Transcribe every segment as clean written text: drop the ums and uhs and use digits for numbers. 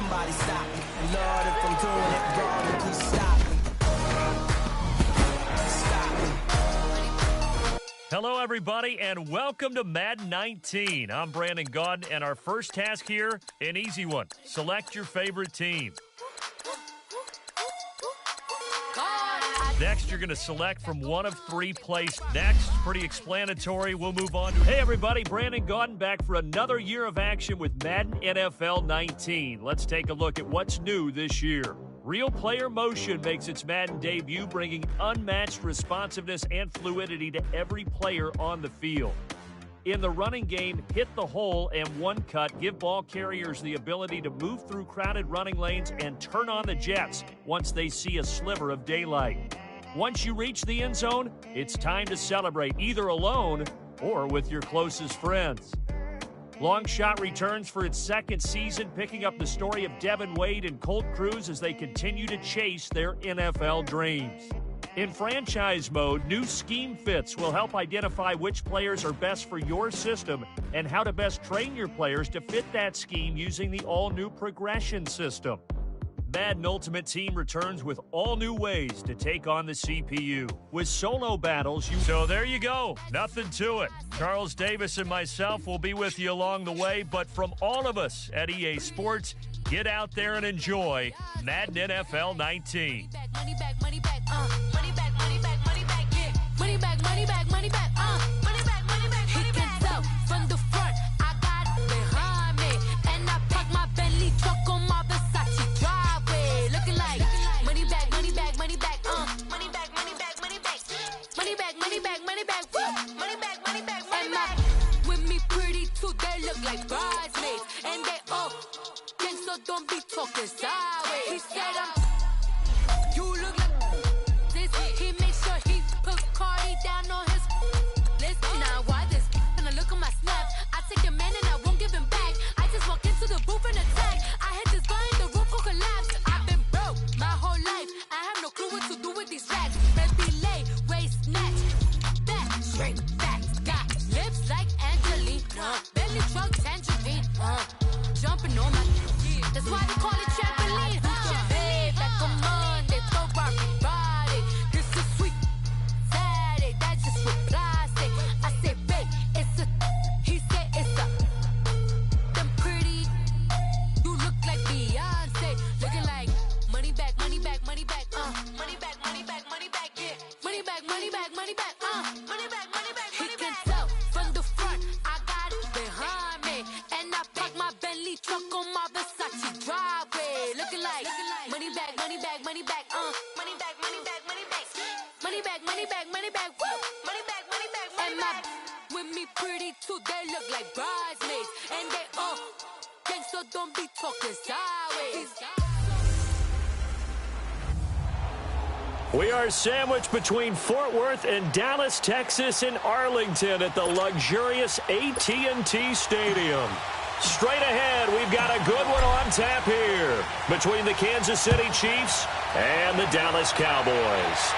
somebody stop me. And Lord, if I'm doing it wrong, please stop me. Stop me. Hello, everybody, and welcome to Madden 19. I'm Brandon Gaudin, and our first task here, an easy one. Select your favorite team. Next, you're going to select from one of three placed. Next, pretty explanatory. We'll move on to... Hey, everybody, Brandon Gaudin back for another year of action with Madden NFL 19. Let's take a look at what's new this year. Real player motion makes its Madden debut, bringing unmatched responsiveness and fluidity to every player on the field. In the running game, hit the hole and one cut give ball carriers the ability to move through crowded running lanes and turn on the jets once they see a sliver of daylight. Once you reach the end zone, it's time to celebrate, either alone or with your closest friends. Long Shot returns for its second season, picking up the story of Devin Wade and Colt Cruz as they continue to chase their NFL dreams. In franchise mode, new scheme fits will help identify which players are best for your system and how to best train your players to fit that scheme using the all-new progression system. Madden Ultimate Team returns with all new ways to take on the CPU. With solo battles, So there you go. Nothing to it. Charles Davis and myself will be with you along the way, but from all of us at EA Sports, get out there and enjoy Madden NFL 19. Money back, money back, money back, money back, money back, yeah. Money back, money back, money back, money back, money back, money back. He can tell from the front, I got it behind me, and I park my Bentley truck on my Versace driveway, looking like money back, money back, money back, money back, money back, money back, money back, money back, money back, woo, money back, money back, money back. With me pretty too, they look like bridesmaids, and they all think so. Don't be talking sideways. He said you look like this. He makes sure he put Cardi down on his list. Now why this? When I look at my snap, I take your man and I won't give him back. I just walk into the booth and attack. I hit this guy in the roof will collapse. I've been broke my whole life. I have no clue what to do with these racks. Baby lay, waist snatch, back, straight back. Got lips like Angelina, belly truck tangerine, jumping on my. That's why they call it trampoline. Hey, back on Monday, throw rock Friday. This is sweet Saturday, that's just what plastic. I say, babe, it's a. He said it's a. Them pretty. You look like Beyonce, looking like money back, money back, money back, money back, money back, money back, yeah. Money back, money back, money back, money back, money back. He can tell from the front, I got it behind me, and I park my Bentley truck on my Versace driveway, looking like money back, money back, money back, money back, money back, money back, money back, money back, money back, woo, money back, money back, money back. With me pretty too, they look like bridesmaids, and they all think so. Don't be talking sideways. We are sandwiched between Fort Worth and Dallas, Texas, and Arlington at the luxurious AT&T Stadium. Straight ahead, we've got a good one on tap here between the Kansas City Chiefs and the Dallas Cowboys.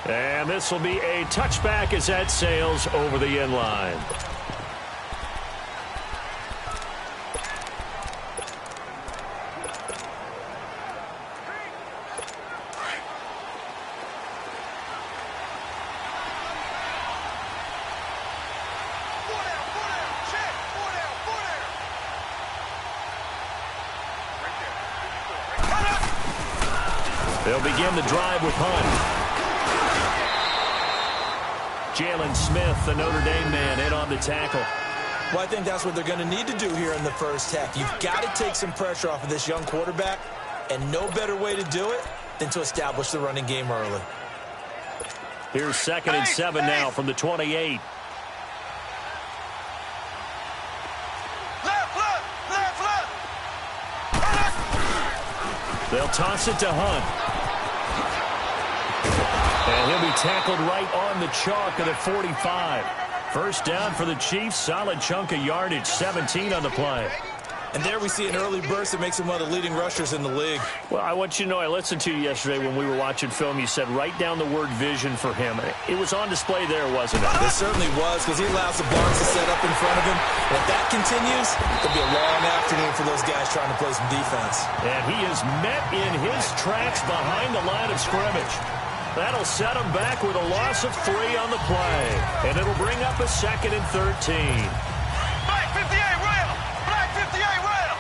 And this will be a touchback as that sails over the end line. They'll begin the drive with Hunt. Jalen Smith, the Notre Dame man, in on the tackle. Well, I think that's what they're going to need to do here in the first half. You've got to take some pressure off of this young quarterback, and no better way to do it than to establish the running game early. Here's 2nd and 7 now from the 28. They'll toss it to Hunt. And he'll be tackled right on the chalk of the 45. First down for the Chiefs. Solid chunk of yardage, 17 on the play. And there we see an early burst that makes him one of the leading rushers in the league. Well, I want you to know, I listened to you yesterday when we were watching film. You said write down the word vision for him. It was on display there, wasn't it? It certainly was, because he allows the blocks to set up in front of him. And if that continues, it'll be a long afternoon for those guys trying to play some defense. And he is met in his tracks behind the line of scrimmage. That'll set him back with a loss of 3 on the play. And it'll bring up a 2nd and 13. Black 58 rail! Black 58 rail!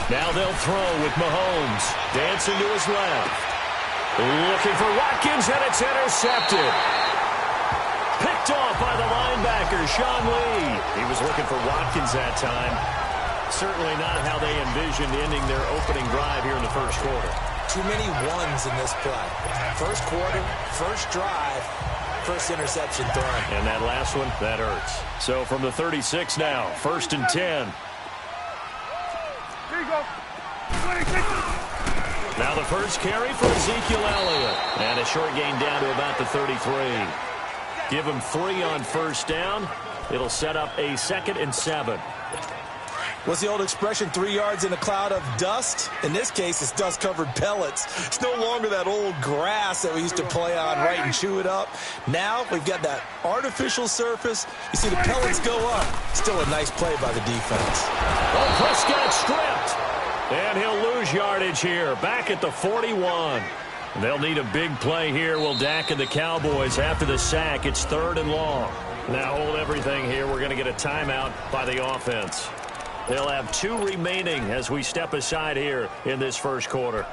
Now they'll throw with Mahomes. Dancing to his left. Looking for Watkins, and it's intercepted. Picked off by the linebacker, Sean Lee. He was looking for Watkins that time. Certainly not how they envisioned ending their opening drive here in the first quarter. Too many ones in this play. First quarter, first drive, first interception thrown. And that last one, that hurts. So from the 36 now, 1st and 10. Here you go. 26. Now the first carry for Ezekiel Elliott. And a short gain down to about the 33. Give him 3 on first down. It'll set up a 2nd and 7. What's the old expression, 3 yards in a cloud of dust? In this case, it's dust-covered pellets. It's no longer that old grass that we used to play on, right, and chew it up. Now we've got that artificial surface. You see the pellets go up. Still a nice play by the defense. Oh, Prescott stripped. And he'll lose yardage here, back at the 41. They'll need a big play here. Will Dak and the Cowboys after the sack. It's 3rd and long. Now hold everything here. We're going to get a timeout by the offense. They'll have 2 remaining as we step aside here in this first quarter.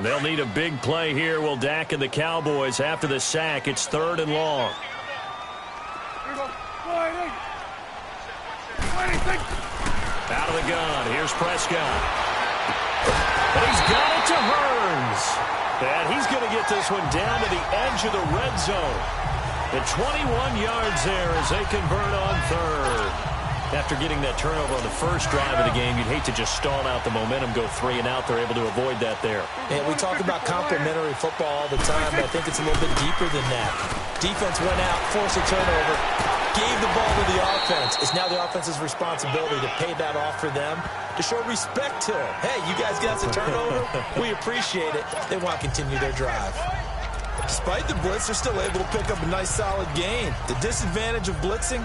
They'll need a big play here. Will Dak and the Cowboys after the sack. It's 3rd and long. Here you go. 26. Out of the gun. Here's Prescott. And he's got it to Hearns. And he's going to get this one down to the edge of the red zone. At 21 yards there as they convert on 3rd. After getting that turnover on the first drive of the game, you'd hate to just stall out the momentum, go 3 and out. They're able to avoid that there. And we talk about complementary football all the time, but I think it's a little bit deeper than that. Defense went out, forced a turnover, gave the ball to the offense. It's now the offense's responsibility to pay that off for them, to show respect to them. Hey, you guys got the turnover. We appreciate it. They want to continue their drive. Despite the blitz, they're still able to pick up a nice, solid gain. The disadvantage of blitzing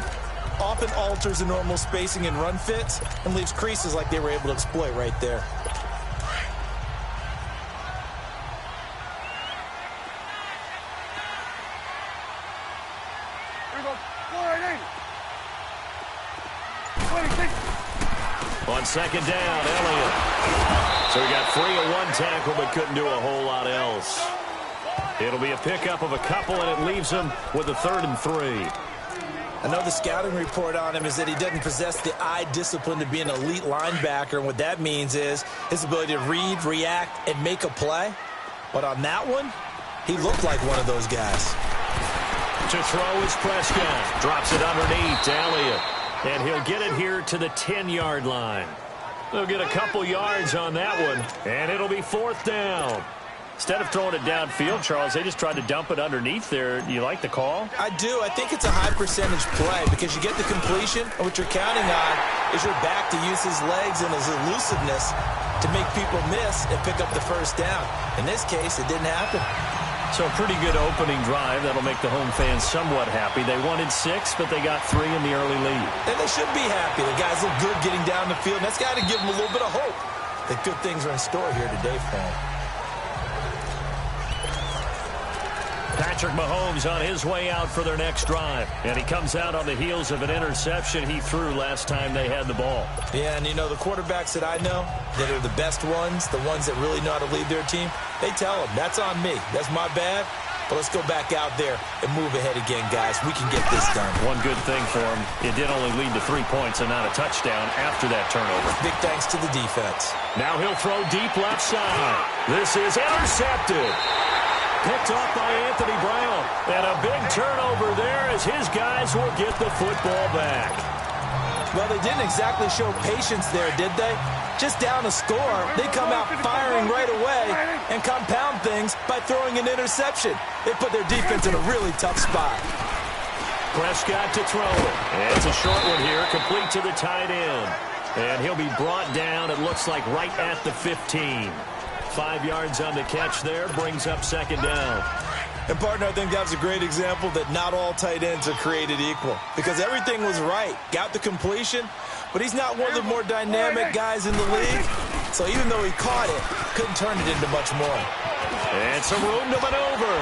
often alters the normal spacing and run fits and leaves creases like they were able to exploit right there. Here we go. 26. On 2nd down, Elliott. So he got free of 1 tackle but couldn't do a whole lot else. It'll be a pickup of a couple, and it leaves him with a 3rd and 3. I know the scouting report on him is that he doesn't possess the eye discipline to be an elite linebacker, and what that means is his ability to read, react, and make a play. But on that one, he looked like one of those guys. To throw is Prescott. Drops it underneath to Elliott. And he'll get it here to the 10-yard line. They'll get a couple yards on that one, and it'll be 4th down. Instead of throwing it downfield, Charles, they just tried to dump it underneath there. You like the call? I do. I think it's a high percentage play because you get the completion, and what you're counting on is your back to use his legs and his elusiveness to make people miss and pick up the first down. In this case, it didn't happen. So a pretty good opening drive. That'll make the home fans somewhat happy. They wanted 6, but they got 3 in the early lead. And they should be happy. The guys look good getting down the field, and that's got to give them a little bit of hope that good things are in store here today for them. Patrick Mahomes on his way out for their next drive. And he comes out on the heels of an interception he threw last time they had the ball. Yeah, and you know, the quarterbacks that I know that are the best ones, the ones that really know how to lead their team, they tell them, that's on me. That's my bad. But let's go back out there and move ahead again, guys. We can get this done. One good thing for him, it did only lead to 3 points and not a touchdown after that turnover. Big thanks to the defense. Now he'll throw deep left side. This is intercepted. Picked off by Anthony Brown. And a big turnover there as his guys will get the football back. Well, they didn't exactly show patience there, did they? Just down a score, they come out firing right away and compound things by throwing an interception. They put their defense in a really tough spot. Prescott to throw it. And it's a short one here, complete to the tight end. And he'll be brought down, it looks like, right at the 15. 5 yards on the catch there, brings up 2nd down. And, partner, I think that was a great example that not all tight ends are created equal because everything was right. Got the completion, but he's not one of the more dynamic guys in the league. So even though he caught it, couldn't turn it into much more. And some room to maneuver.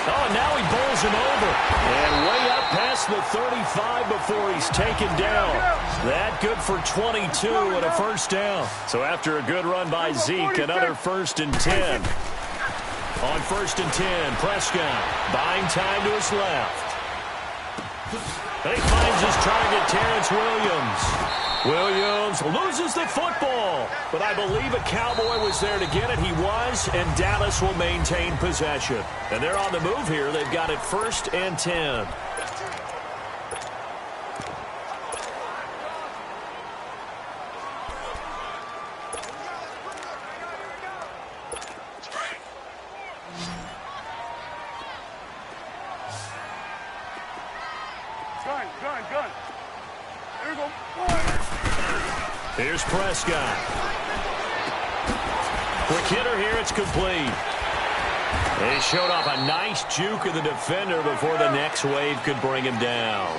Oh, and now he bowls him over. And way up past the 35 before he's taken down. That good for 22 and a first down. So after a good run by Zeke, another 1st and 10. On 1st and 10, Prescott buying time to his left. And he finds his target, Terrence Williams. Williams loses the football, but I believe a Cowboy was there to get it. He was, and Dallas will maintain possession. And they're on the move here. They've got it 1st and 10. Gun. Here we go. Here's Prescott. Quick hitter here. It's complete. He showed off a nice juke of the defender before the next wave could bring him down.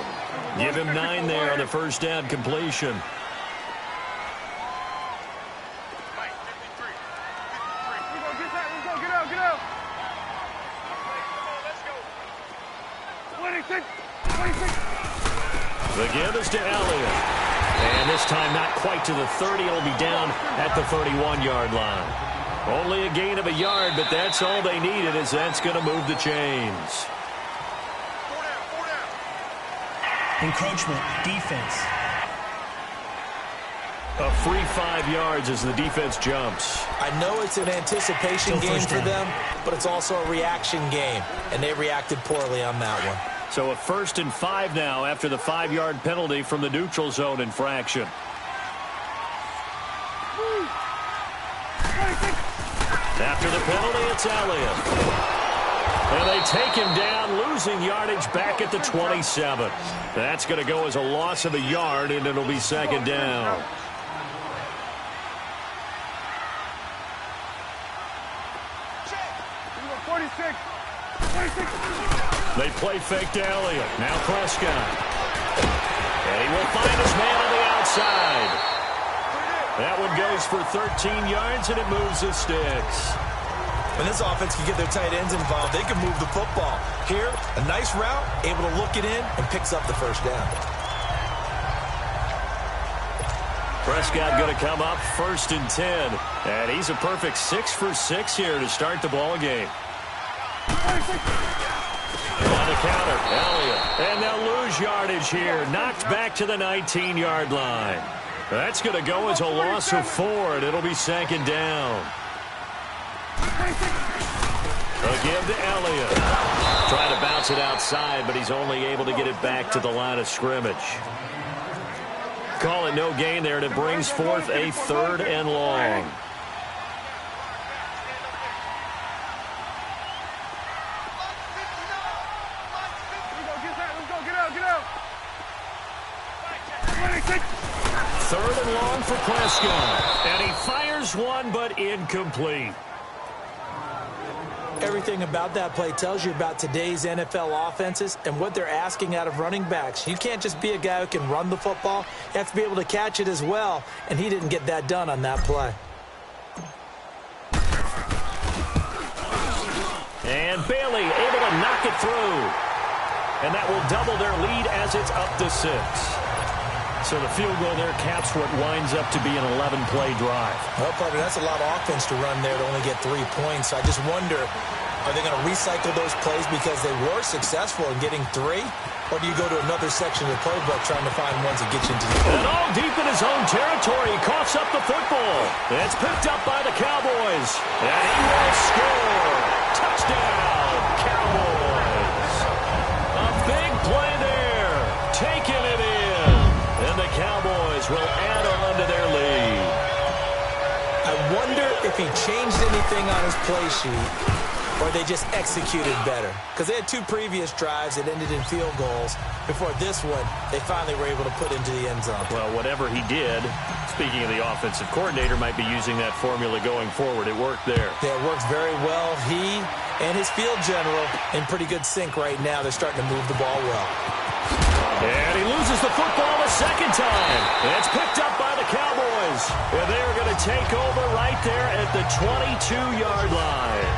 Give him 9 there on the first down completion. Get out. 26. The give is to Elliott. And this time not quite to the 30. It'll be down at the 31-yard line. Only a gain of a yard, but that's all they needed, as that's going to move the chains. Encroachment, defense. A free 5 yards as the defense jumps. I know it's an anticipation game for them, but it's also a reaction game, and they reacted poorly on that one. So a 1st and 5 now after the 5-yard penalty from the neutral zone infraction. After the penalty, it's Elliott. And they take him down, losing yardage back at the 27. That's going to go as a loss of a yard, and it'll be 2nd down. Check. 46. They play fake to Elliott. Now Prescott. And he will find his man on the outside. That one goes for 13 yards, and it moves the sticks. When this offense can get their tight ends involved, they can move the football. Here, a nice route, able to look it in, and picks up the first down. Prescott going to come up 1st and 10. And he's a perfect 6 for 6 here to start the ball game. On the counter, Elliott. And they'll lose yardage here. Knocked back to the 19-yard line. That's going to go as a loss of 4, and it'll be 2nd down. Again to Elliott. Trying to bounce it outside, but he's only able to get it back to the line of scrimmage. Call it no gain there, and it brings forth a 3rd and long. Get out. 26. 3rd and long for Prescott. And he fires one, but incomplete. Everything about that play tells you about today's NFL offenses and what they're asking out of running backs. You can't just be a guy who can run the football. You have to be able to catch it as well, and he didn't get that done on that play. And Bailey able to knock it through. And that will double their lead as it's up to 6. So the field goal there caps what winds up to be an 11-play drive. Well, partner, that's a lot of offense to run there to only get 3 points. I just wonder, are they going to recycle those plays because they were successful in getting 3? Or do you go to another section of the playbook trying to find ones that get you into the field? And all deep in his own territory, he coughs up the football. It's picked up by the Cowboys. And he will score. Touchdown, Cowboys. A big play there. Taking it in. And the Cowboys will add on to their lead. I wonder if he changed anything on his play sheet or they just executed better. Because they had 2 previous drives that ended in field goals. Before this one, they finally were able to put into the end zone. Well, whatever he did, speaking of the offensive coordinator, might be using that formula going forward. It worked there. Yeah, it worked very well. He And his field general in pretty good sync right now. They're starting to move the ball well. And he loses the football a second time. It's picked up by the Cowboys. And they're going to take over right there at the 22-yard line.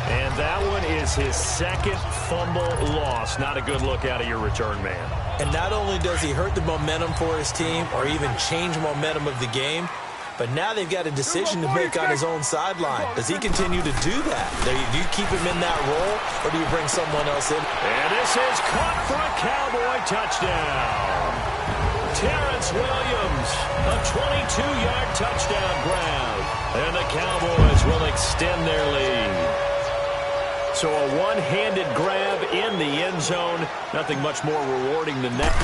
And that one is his second fumble loss. Not a good look out of your return man. And not only does he hurt the momentum for his team or even change momentum of the game, but now they've got a decision to make on his own sideline. Does he continue to do that? Do you keep him in that role, or do you bring someone else in? And this is caught for a Cowboy touchdown. Terrence Williams, a 22-yard touchdown grab. And the Cowboys will extend their lead. So a one-handed grab in the end zone. Nothing much more rewarding than that.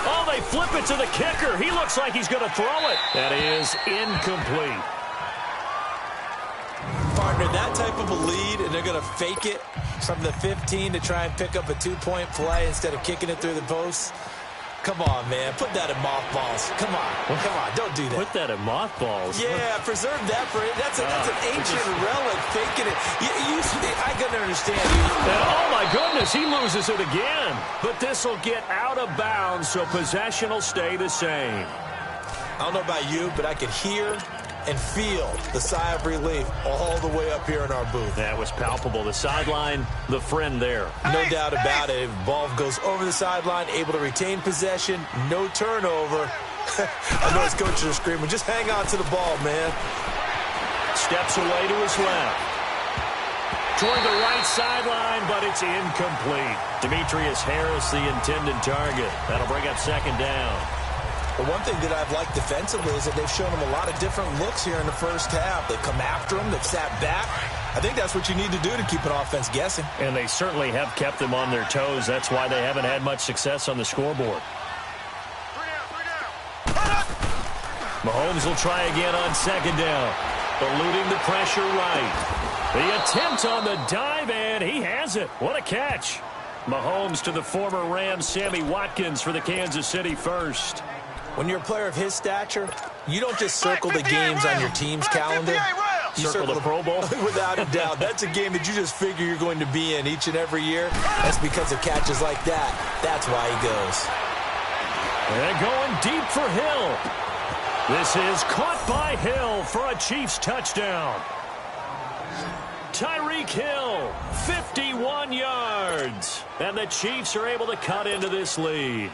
Oh, they flip it to the kicker. He looks like he's going to throw it. That is incomplete. Partner, that type of a lead, and they're going to fake it from the 15 to try and pick up a two-point play instead of kicking it through the posts. Come on, man. Put that in mothballs. Come on. Come on. Don't do that. Put that in mothballs? Yeah, preserve that for it. That's an ancient relic, faking it. I can understand you. And oh, my goodness, he loses it again. But this will get out of bounds, so possession will stay the same. I don't know about you, but I could hear and feel the sigh of relief all the way up here in our booth. That was palpable. The sideline, the friend there. No doubt about it. Ball goes over the sideline, able to retain possession, no turnover. I know his coaches are screaming, just hang on to the ball, man. Steps away to his left. Toward the right sideline, but it's incomplete. Demetrius Harris, the intended target. That'll bring up second down. The one thing that I've liked defensively is that they've shown him a lot of different looks here in the first half. They've come after him. They've sat back. I think that's what you need to do to keep an offense guessing. And they certainly have kept them on their toes. That's why they haven't had much success on the scoreboard. Mahomes will try again on second down. Eluding the pressure right. The attempt on the dive, and he has it. What a catch. Mahomes to the former Rams, Sammy Watkins, for the Kansas City first. When you're a player of his stature, you don't just circle the games on your team's calendar. You circle the Pro Bowl? Without a doubt. That's a game that you just figure you're going to be in each and every year. That's because of catches like that. That's why he goes. They're going deep for Hill. This is caught by Hill for a Chiefs touchdown. Tyreek Hill, 51 yards. And the Chiefs are able to cut into this lead.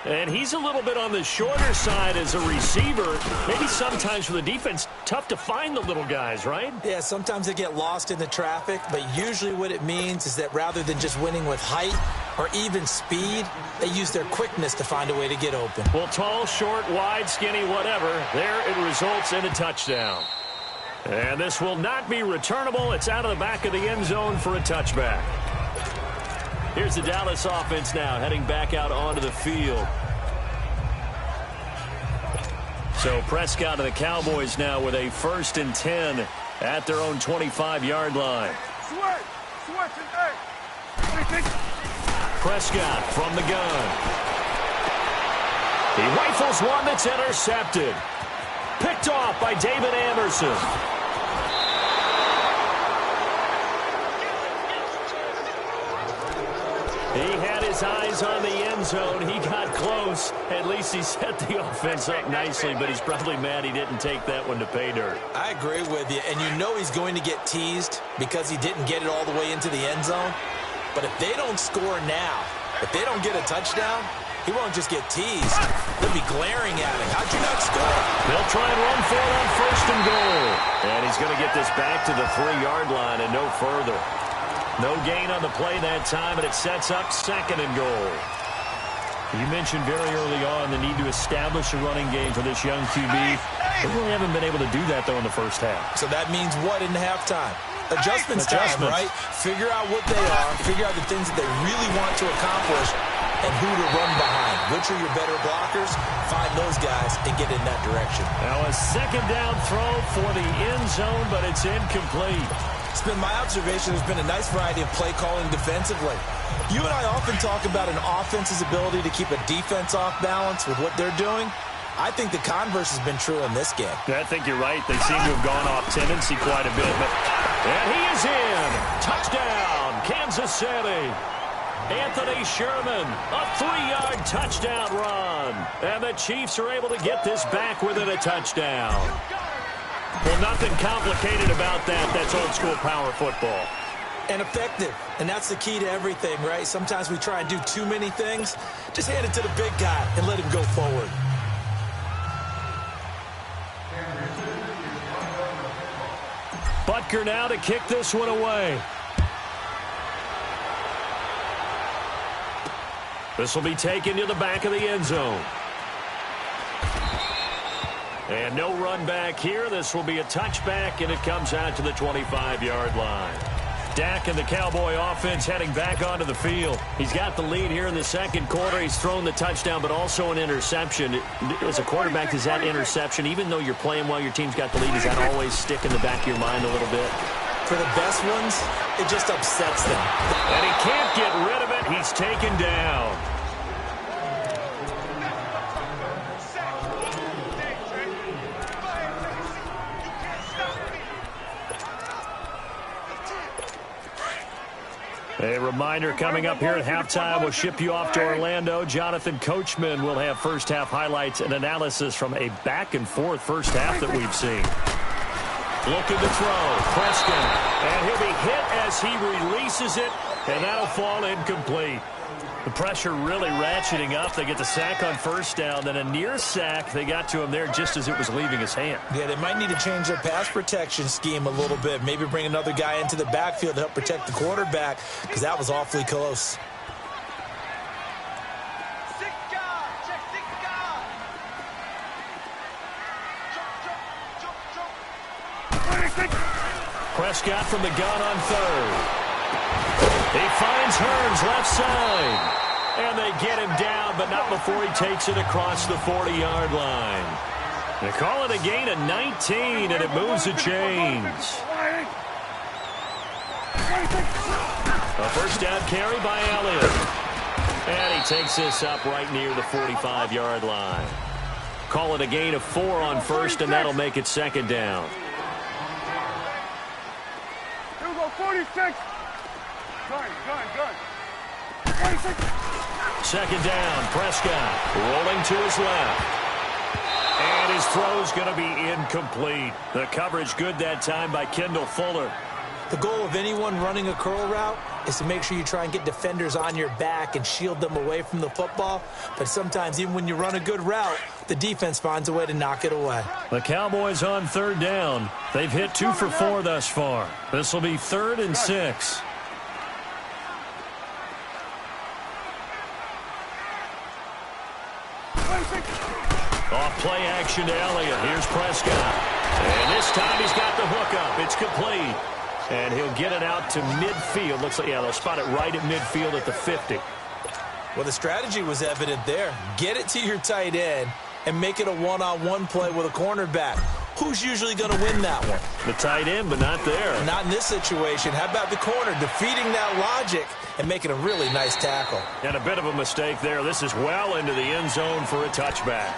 And he's a little bit on the shorter side as a receiver. Maybe sometimes for the defense, tough to find the little guys, right? Yeah, sometimes they get lost in the traffic, but usually what it means is that rather than just winning with height or even speed, they use their quickness to find a way to get open. Well, tall, short, wide, skinny, whatever, there it results in a touchdown. And this will not be returnable. It's out of the back of the end zone for a touchback. Here's the Dallas offense now, heading back out onto the field. So Prescott and the Cowboys now with a 1st and 10 at their own 25-yard line. Prescott from the gun. He rifles one that's intercepted. Picked off by David Anderson. He had his eyes on the end zone. He got close. At least he set the offense up nicely, but he's probably mad he didn't take that one to pay dirt. I agree with you, and you know he's going to get teased because he didn't get it all the way into the end zone. But if they don't score now, if they don't get a touchdown, he won't just get teased. They'll be glaring at him. How'd you not score? They'll try and run for it on 1st and goal. And he's going to get this back to the 3-yard line and no further. No gain on the play that time, and it sets up 2nd and goal. You mentioned very early on the need to establish a running game for this young QB. They really haven't been able to do that, though, in the first half. So that means what in halftime? Adjustments time, right? Figure out what they are, figure out the things that they really want to accomplish, and who to run behind. Which are your better blockers? Find those guys and get in that direction. Now a 2nd down throw for the end zone, but it's incomplete. It's been my observation there's been a nice variety of play calling defensively. You and I often talk about an offense's ability to keep a defense off balance with what they're doing. I think the converse has been true in this game. I think you're right. They seem to have gone off tendency quite a bit, but And he is in. Touchdown, Kansas City. Anthony Sherman, a 3-yard touchdown run. And the Chiefs are able to get this back within a touchdown. Well, nothing complicated about that. That's old-school power football. And effective. And that's the key to everything, right? Sometimes we try and do too many things. Just hand it to the big guy and let him go forward. Butker now to kick this one away. This will be taken to the back of the end zone. And no run back here. This will be a touchback, and it comes out to the 25-yard line. Dak and the Cowboy offense heading back onto the field. He's got the lead here in the second quarter. He's thrown the touchdown, but also an interception. As a quarterback, is that interception, even though you're playing well, your team's got the lead, does that always stick in the back of your mind a little bit? For the best ones, it just upsets them. And he can't get rid of it. He's taken down. A reminder coming up here at halftime. We'll ship you off to Orlando. Jonathan Coachman will have first-half highlights and analysis from a back-and-forth first half that we've seen. Looking to throw. Prescott. And he'll be hit as he releases it, and that'll fall incomplete. The pressure really ratcheting up. They get the sack on first down. Then a near sack. They got to him there just as it was leaving his hand. Yeah, they might need to change their pass protection scheme a little bit. Maybe bring another guy into the backfield to help protect the quarterback, because that was awfully close. Prescott from the gun on third. He finds Hearns left side. And they get him down, but not before he takes it across the 40-yard line. They call it a gain of 19, and it moves the chains. A first down carry by Elliott. And he takes this up right near the 45-yard line. Call it a gain of 4 on first, and that'll make it second down. Here we go, 46. Gun. 46. Second down, Prescott rolling to his left. And his throw's going to be incomplete. The coverage good that time by Kendall Fuller. The goal of anyone running a curl route is to make sure you try and get defenders on your back and shield them away from the football. But sometimes even when you run a good route, the defense finds a way to knock it away. The Cowboys on third down. They've hit 2 for 4 thus far. This will be 3rd and 6. Off play action to Elliott. Here's Prescott. And this time he's got the hookup. It's complete. And he'll get it out to midfield. Looks like, yeah, they'll spot it right at midfield at the 50. Well, the strategy was evident there. Get it to your tight end and make it a one-on-one play with a cornerback. Who's usually going to win that one? The tight end, but not there. Not in this situation. How about the corner defeating that logic and making a really nice tackle? And a bit of a mistake there. This is well into the end zone for a touchback.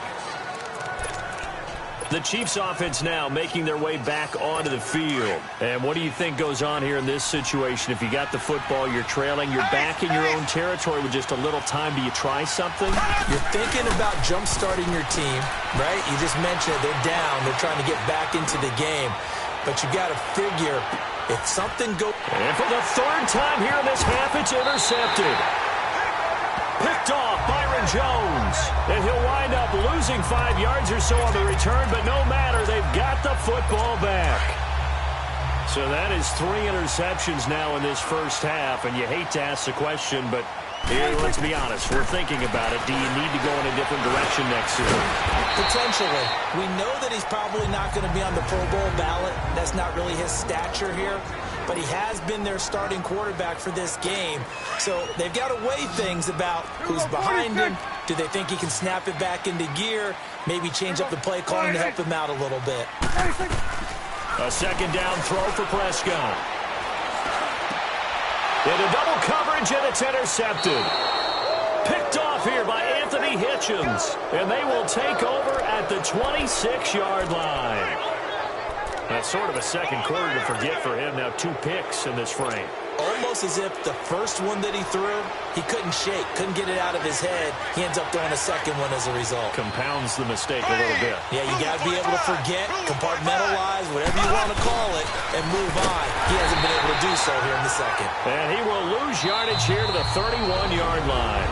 The Chiefs offense now making their way back onto the field. And what do you think goes on here in this situation? If you got the football, you're trailing, you're back in your own territory with just a little time. Do you try something? You're thinking about jump-starting your team, right? You just mentioned it. They're down. They're trying to get back into the game. But you got to figure if something goes... And for the 3rd time here in this half, it's intercepted. Picked off Byron Jones. And he'll wind up losing 5 yards or so on the return, but no matter, they've got the football back. So that is 3 interceptions now in this first half, and you hate to ask the question, but here, let's be honest, we're thinking about it. Do you need to go in a different direction next season? Potentially. We know that he's probably not going to be on the Pro Bowl ballot. That's not really his stature here. But he has been their starting quarterback for this game. So they've got to weigh things about who's behind him. Do they think he can snap it back into gear? Maybe change up the play calling to help him out a little bit. A second down throw for Prescott. Into double coverage, and it's intercepted. Picked off here by Anthony Hitchens. And they will take over at the 26-yard line. That's sort of a second quarter to forget for him. Now 2 picks in this frame. Almost as if the first one that he threw, he couldn't shake, couldn't get it out of his head. He ends up throwing a second one as a result. Compounds the mistake a little bit. Yeah, you got to be able to forget, compartmentalize, whatever you want to call it, and move on. He hasn't been able to do so here in the second. And he will lose yardage here to the 31-yard line.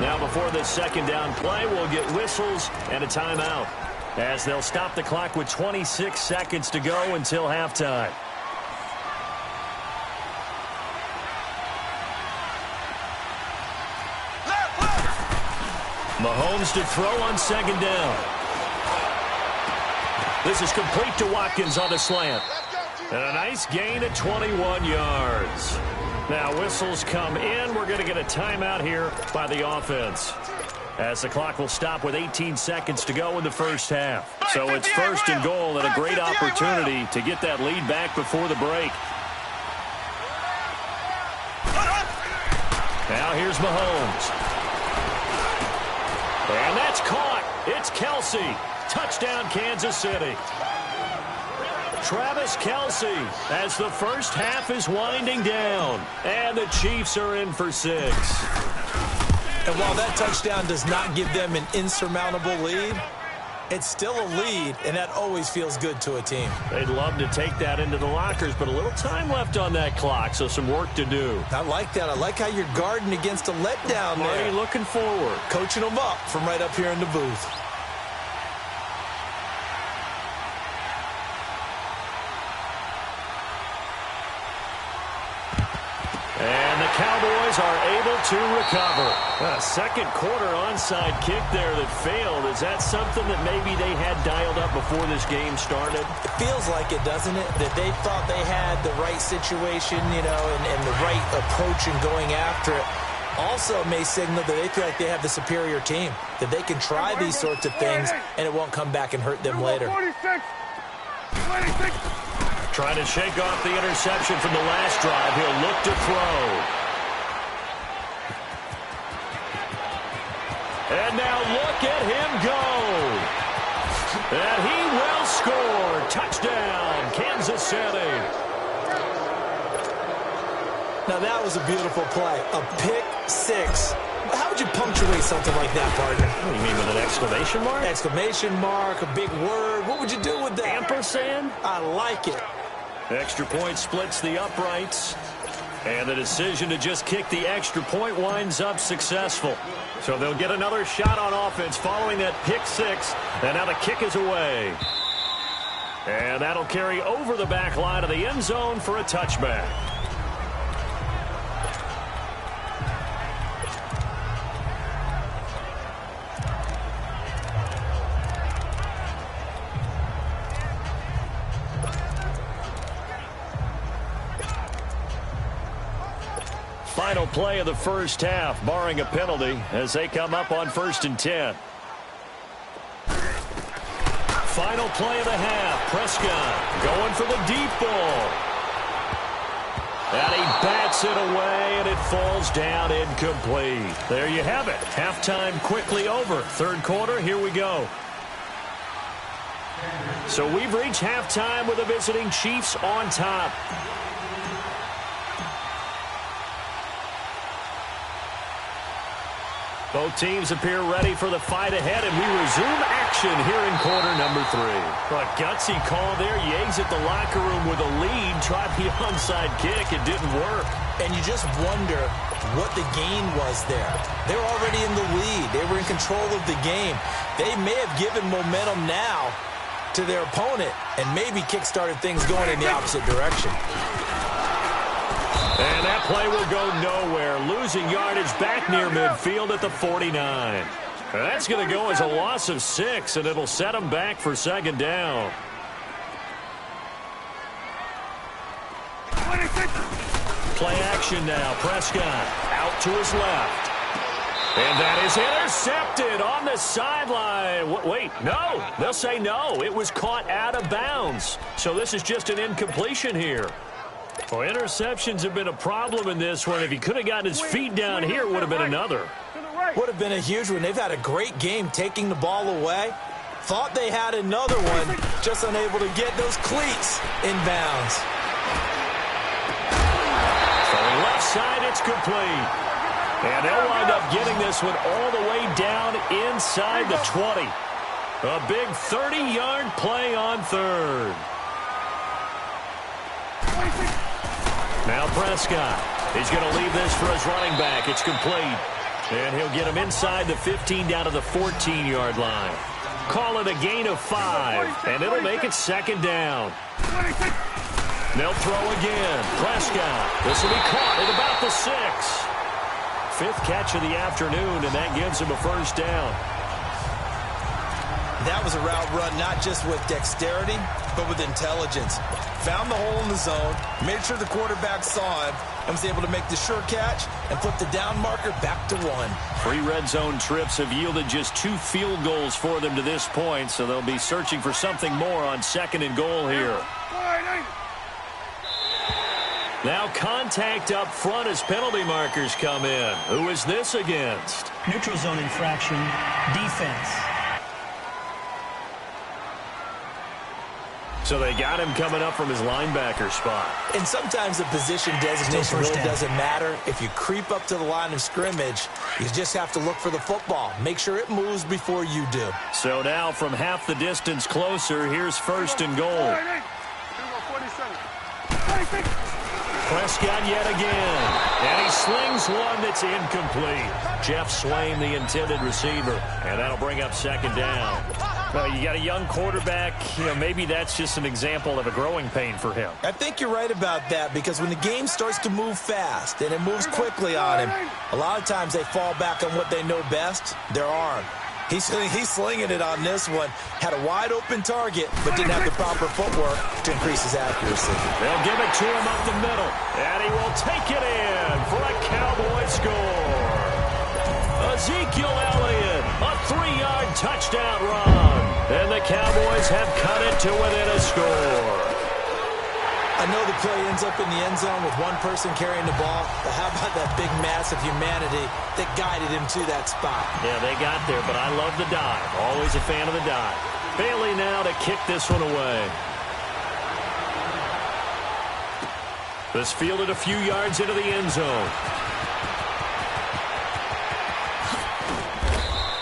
Now before this second down play, we'll get whistles and a timeout, as they'll stop the clock with 26 seconds to go until halftime. Mahomes to throw on second down. This is complete to Watkins on the slant. And a nice gain of 21 yards. Now whistles come in. We're going to get a timeout here by the offense, as the clock will stop with 18 seconds to go in the first half. So it's first and goal and a great opportunity to get that lead back before the break. Now here's Mahomes. And that's caught. It's Kelsey. Touchdown, Kansas City. Travis Kelsey, as the first half is winding down. And the Chiefs are in for 6. And while that touchdown does not give them an insurmountable lead, it's still a lead, and that always feels good to a team. They'd love to take that into the lockers, but a little time left on that clock, so some work to do. I like that. I like how you're guarding against a letdown there. Already looking forward. Coaching them up from right up here in the booth. And the Cowboys are able to recover. A second quarter onside kick there that failed. Is that something that maybe they had dialed up before this game started? It feels like it, doesn't it? That they thought they had the right situation, you know, and the right approach in going after it. Also may signal that they feel like they have the superior team, that they can try these sorts of things and it won't come back and hurt them later. 26. Trying to shake off the interception from the last drive. He'll look to throw. And now look at him go. And he will score. Touchdown, Kansas City. Now that was a beautiful play. A pick 6. How would you punctuate something like that, partner? What do you mean, with an exclamation mark? Exclamation mark, a big word. What would you do with that? Ampersand? I like it. Extra point splits the uprights. And the decision to just kick the extra point winds up successful. So they'll get another shot on offense following that pick 6. And now the kick is away. And that'll carry over the back line of the end zone for a touchback. Final play of the first half, barring a penalty, as they come up on 1st and 10. Final play of the half. Prescott going for the deep ball. And he bats it away, and it falls down incomplete. There you have it. Halftime quickly over. Third quarter, here we go. So we've reached halftime with the visiting Chiefs on top. Both teams appear ready for the fight ahead, and we resume action here in quarter number 3. A gutsy call there. You exit the locker room with a lead. Tried the onside kick. It didn't work. And you just wonder what the gain was there. They were already in the lead. They were in control of the game. They may have given momentum now to their opponent and maybe kick-started things going in the opposite direction. And that play will go nowhere. Losing yardage back near midfield at the 49. That's going to go as a loss of 6, and it'll set them back for second down. 26. Play action now. Prescott out to his left. And that is intercepted on the sideline. Wait, no. They'll say no. It was caught out of bounds. So this is just an incompletion here. Well, interceptions have been a problem in this one. If he could have gotten his feet down here, it would have been another. Would have been a huge one. They've had a great game taking the ball away. Thought they had another one, just unable to get those cleats in bounds. Throwing left side, it's complete. And they'll wind up getting this one all the way down inside the 20. A big 30-yard play on third. Now Prescott. He's going to leave this for his running back. It's complete. And he'll get him inside the 15 down to the 14-yard line. Call it a gain of 5, and it'll make it second down. They'll throw again. Prescott. This will be caught at about the 6. 5th catch of the afternoon, and that gives him a first down. That was a route run not just with dexterity, but with intelligence. Found the hole in the zone, made sure the quarterback saw him, and was able to make the sure catch and put the down marker back to 1. 3 red zone trips have yielded just 2 field goals for them to this point, so they'll be searching for something more on 2nd and goal here. Now contact up front as penalty markers come in. Who is this against? Neutral zone infraction, defense. So they got him coming up from his linebacker spot. And sometimes the position designation really doesn't matter. If you creep up to the line of scrimmage, you just have to look for the football. Make sure it moves before you do. So now from half the distance closer, here's 1st and goal. Prescott yet again. And he slings one that's incomplete. Jeff Swain, the intended receiver. And that'll bring up 2nd down. Well, you got a young quarterback. Maybe that's just an example of a growing pain for him. I think you're right about that, because when the game starts to move fast and it moves quickly on him, a lot of times they fall back on what they know best, their arm. He's slinging it on this one. Had a wide-open target, but didn't have the proper footwork to increase his accuracy. They'll give it to him up the middle, and he will take it in for a Cowboy score. Ezekiel Elliott, a 3-yard touchdown run, and the Cowboys have cut it to within a score. I know the play ends up in the end zone with one person carrying the ball, but how about that big mass of humanity that guided him to that spot? Yeah, they got there, but I love the dive. Always a fan of the dive. Bailey now to kick this one away. This fielded a few yards into the end zone.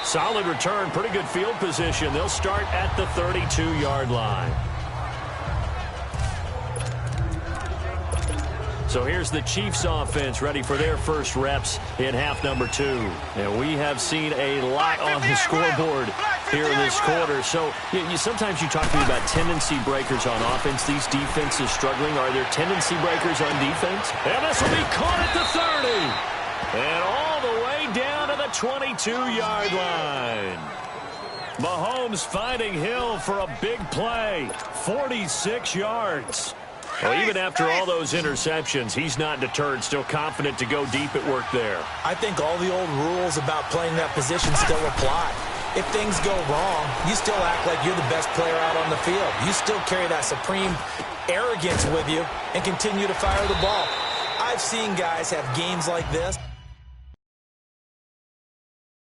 Solid return, pretty good field position. They'll start at the 32-yard line. So here's the Chiefs offense ready for their first reps in half number 2. And we have seen a lot on the scoreboard here in this quarter. So sometimes you talk to me about tendency breakers on offense. These defenses struggling. Are there tendency breakers on defense? And this will be caught at the 30. And all the way down to the 22-yard line. Mahomes finding Hill for a big play. 46 yards. Well, even after all those interceptions, he's not deterred, still confident to go deep at work there. I think all the old rules about playing that position still apply. If things go wrong, you still act like you're the best player out on the field. You still carry that supreme arrogance with you and continue to fire the ball. I've seen guys have games like this